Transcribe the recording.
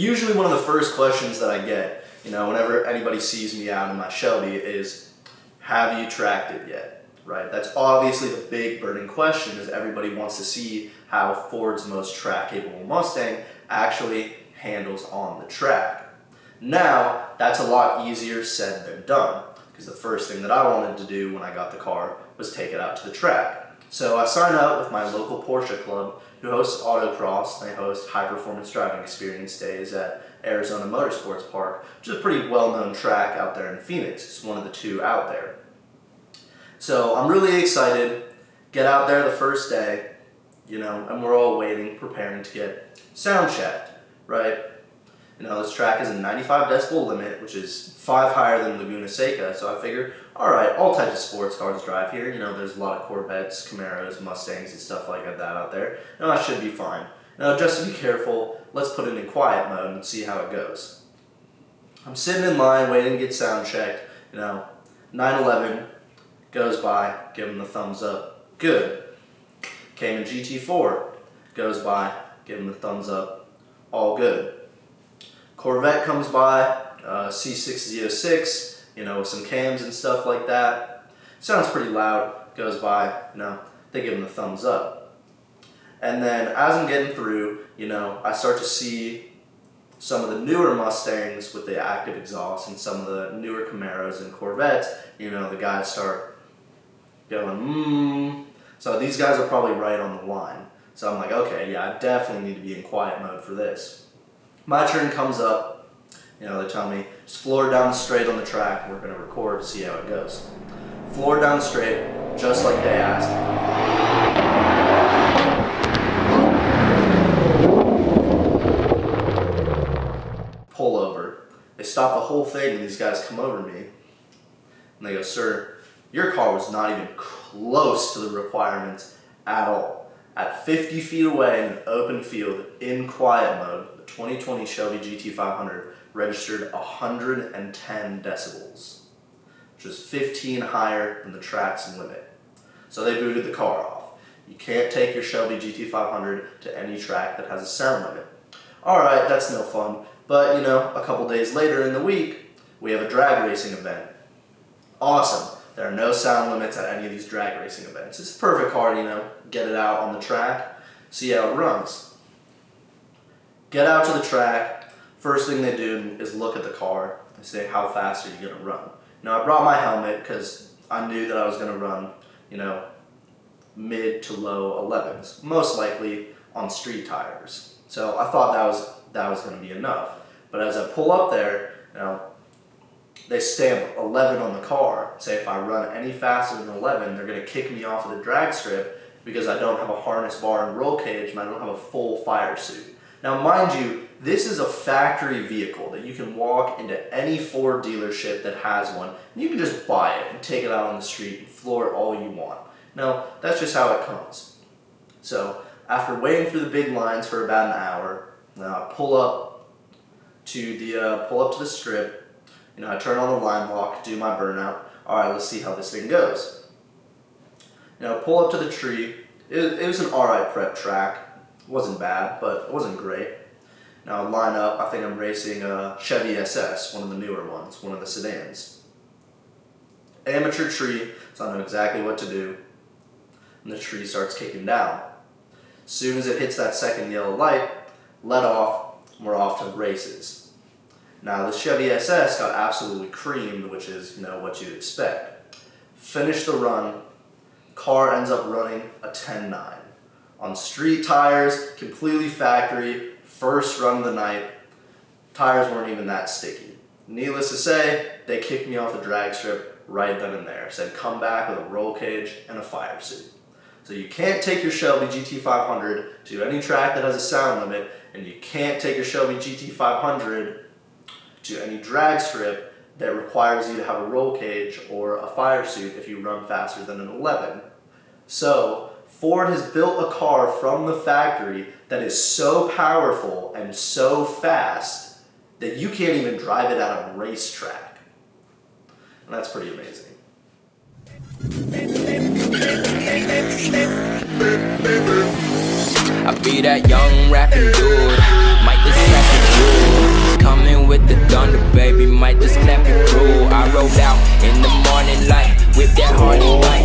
Usually one of the first questions that I get, whenever anybody sees me out in my Shelby is, have you tracked it yet? Right? That's obviously the big burning question, is everybody wants to see how Ford's most track-capable Mustang actually handles on the track. Now, that's a lot easier said than done, because the first thing that I wanted to do when I got the car was take it out to the track. So I signed up with my local Porsche club, who hosts autocross. They host high-performance driving experience days at Arizona Motorsports Park, which is a pretty well-known track out there in Phoenix. It's one of the two out there. So I'm really excited. Get out there the first day, and we're all waiting, preparing to get sound checked, right? This track is a 95 decibel limit, which is 5 higher than Laguna Seca, so I figured, alright, all types of sports cars drive here. There's a lot of Corvettes, Camaros, Mustangs, and stuff like that out there. I should be fine. Just to be careful, let's put it in quiet mode and see how it goes. I'm sitting in line waiting to get sound checked. 911 goes by, give him the thumbs up, good. Cayman GT4 goes by, give him the thumbs up, all good. Corvette comes by, C6Z06, with some cams and stuff like that. Sounds pretty loud, goes by, they give him the thumbs up. And then as I'm getting through, I start to see some of the newer Mustangs with the active exhaust and some of the newer Camaros and Corvettes, the guys start going, So these guys are probably right on the line. So I'm like, okay, yeah, I definitely need to be in quiet mode for this. My turn comes up, they tell me, just floor down straight on the track, and we're going to record to see how it goes. Floor down straight, just like they asked. Pull over. They stop the whole thing, and these guys come over to me, and they go, sir, your car was not even close to the requirements at all. At 50 feet away in an open field, in quiet mode, the 2020 Shelby GT500 registered 110 decibels, which is 15 higher than the track's limit. So they booted the car off. You can't take your Shelby GT500 to any track that has a sound limit. Alright, that's no fun, but a couple days later in the week, we have a drag racing event. Awesome. There are no sound limits at any of these drag racing events. It's a perfect car to, get it out on the track, see how it runs. Get out to the track, first thing they do is look at the car and say, how fast are you going to run? Now I brought my helmet because I knew that I was going to run, mid to low 11s, most likely on street tires. So I thought that was going to be enough. But as I pull up there, they stamp 11 on the car. Say if I run any faster than 11, they're going to kick me off of the drag strip because I don't have a harness bar and roll cage and I don't have a full fire suit. Now mind you, this is a factory vehicle that you can walk into any Ford dealership that has one, and you can just buy it and take it out on the street and floor it all you want. Now, that's just how it comes. So after waiting through the big lines for about an hour, now I pull up to the strip. I turn on the line block, do my burnout. Alright, let's see how this thing goes. Pull up to the tree. It was an alright prep track. It wasn't bad, but it wasn't great. Now I line up, I think I'm racing a Chevy SS, one of the newer ones, one of the sedans. Amateur tree, so I know exactly what to do. And the tree starts kicking down. As soon as it hits that second yellow light, let off, and we're off to the races. Now the Chevy SS got absolutely creamed, which is, what you'd expect. Finish the run, car ends up running a 10.9. On street tires, completely factory, first run of the night, tires weren't even that sticky. Needless to say, they kicked me off the drag strip right then and there. Said come back with a roll cage and a fire suit. So you can't take your Shelby GT500 to any track that has a sound limit, and you can't take your Shelby GT500 to any drag strip that requires you to have a roll cage or a fire suit if you run faster than an 11. So Ford has built a car from the factory that is so powerful and so fast that you can't even drive it at a racetrack. And that's pretty amazing. I be that young rapping dude, might distract you. In the morning light, whip that horny bike.